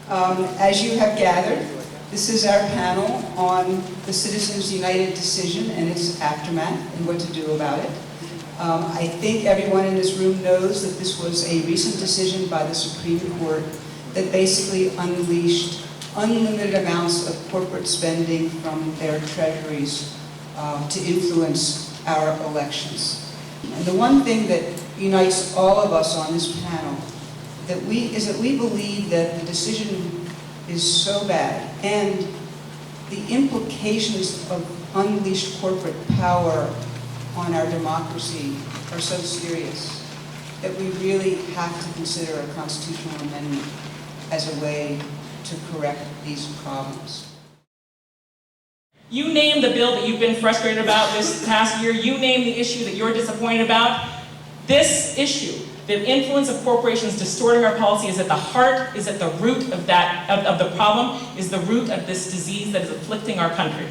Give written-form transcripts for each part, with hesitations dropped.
As you have gathered, this is our panel on the Citizens United decision and its aftermath and what to do about it. I think everyone in this room knows that this was a recent decision by the Supreme Court that basically unleashed unlimited amounts of corporate spending from their treasuries to influence our elections. And the one thing that unites all of us on this panel is that we believe that the decision is so bad and the implications of unleashed corporate power on our democracy are so serious that we really have to consider a constitutional amendment as a way to correct these problems. You name the bill that you've been frustrated about this past year, you name the issue that you're disappointed about. This issue, the influence of corporations distorting our policy, is at the heart, is at the root of the problem, is the root of this disease that is afflicting our country.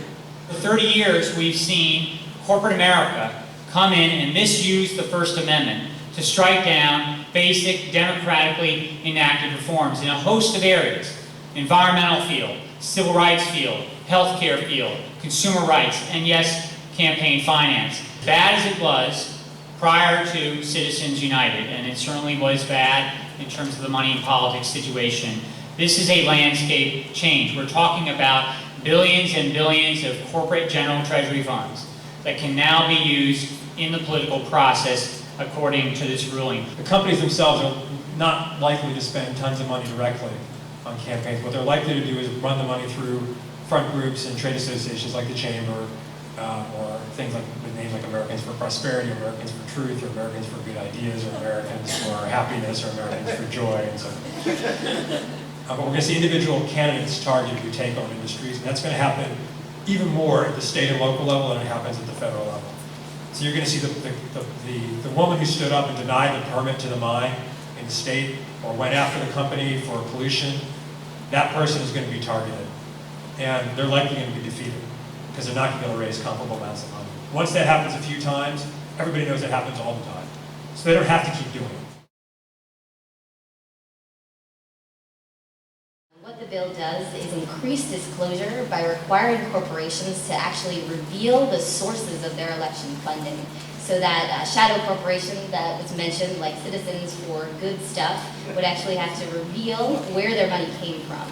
For 30 years, we've seen corporate America come in and misuse the First Amendment to strike down basic democratically enacted reforms in a host of areas: environmental field, civil rights field, healthcare field, consumer rights, and yes, campaign finance. Bad as it was prior to Citizens United, and it certainly was bad in terms of the money in politics situation, this is a landscape change. We're talking about billions and billions of corporate general treasury funds that can now be used in the political process according to this ruling. The companies themselves are not likely to spend tons of money directly on campaigns. What they're likely to do is run the money through front groups and trade associations like the Chamber, or things like with names like Americans for Prosperity, or Americans for Truth, or Americans for Good Ideas, or Americans for Happiness, or Americans for Joy, and so forth. But we're going to see individual candidates targeted who take on industries, and that's going to happen even more at the state and local level than it happens at the federal level. So you're going to see the woman who stood up and denied the permit to the mine in the state, or went after the company for pollution. That person is going to be targeted, and they're likely going to be defeated because they're not going to be able to raise comparable amounts of money. Once that happens a few times, everybody knows it happens all the time. So they don't have to keep doing it. What the bill does is increase disclosure by requiring corporations to actually reveal the sources of their election funding, so that shadow corporations that was mentioned, like Citizens for Good Stuff, would actually have to reveal where their money came from.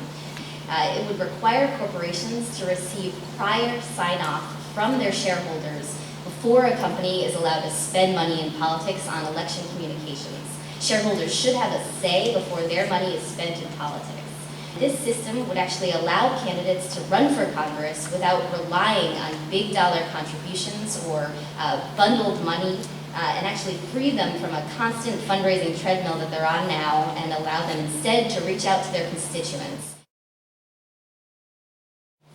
It would require corporations to receive prior sign-off from their shareholders before a company is allowed to spend money in politics on election communications. Shareholders should have a say before their money is spent in politics. This system would actually allow candidates to run for Congress without relying on big dollar contributions or bundled money, and actually free them from a constant fundraising treadmill that they're on now, and allow them instead to reach out to their constituents.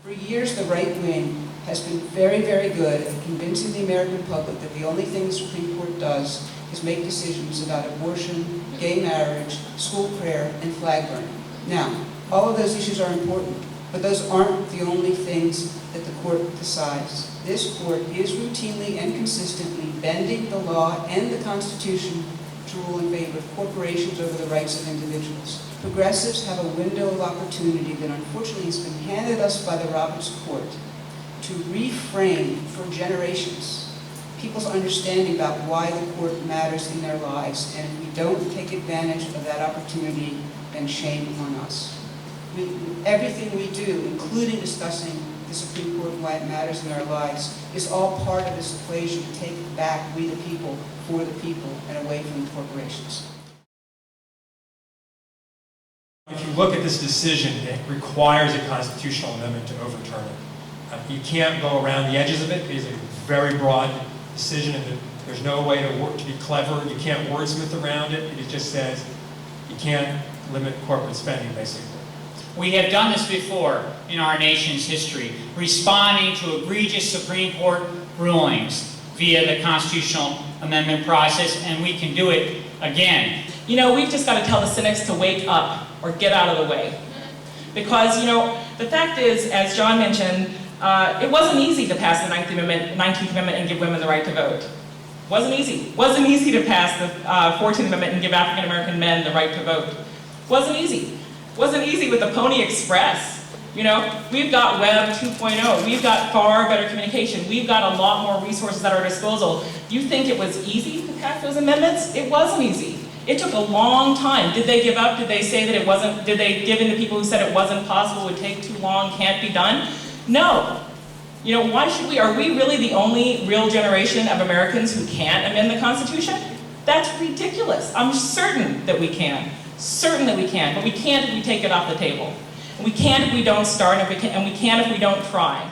For years, the right wing has been very, very good at convincing the American public that the only thing the Supreme Court does is make decisions about abortion, gay marriage, school prayer, and flag burning. Now, all of those issues are important, but those aren't the only things that the court decides. This court is routinely and consistently bending the law and the Constitution to rule in favor of corporations over the rights of individuals. Progressives have a window of opportunity that unfortunately has been handed us by the Roberts Court to reframe for generations people's understanding about why the court matters in their lives, and if we don't take advantage of that opportunity, then shame on us. Everything we do, including discussing the Supreme Court and why it matters in our lives, is all part of this equation to take back we the people, for the people, and away from the corporations. If you look at this decision, it requires a constitutional amendment to overturn it. You can't go around the edges of it. It is a very broad decision, and there's no way to be clever. You can't wordsmith around it. It just says you can't limit corporate spending, basically. We have done this before in our nation's history, responding to egregious Supreme Court rulings via the constitutional amendment process, and we can do it again. You know, we've just got to tell the cynics to wake up or get out of the way. Because, you know, the fact is, as John mentioned, it wasn't easy to pass the 19th Amendment and give women the right to vote. Wasn't easy. Wasn't easy to pass the 14th Amendment and give African American men the right to vote. Wasn't easy. Wasn't easy with the Pony Express. You know, we've got Web 2.0, we've got far better communication, we've got a lot more resources at our disposal. You think it was easy to pass those amendments? It wasn't easy. It took a long time. Did they give up? Did they say that it wasn't, did they give in to people who said it wasn't possible, would take too long, can't be done? No. You know, why should we? Are we really the only real generation of Americans who can't amend the Constitution? That's ridiculous. I'm certain that we can. Certain that we can. But we can't if we take it off the table. And we can't if we don't start, and we can't if we don't try.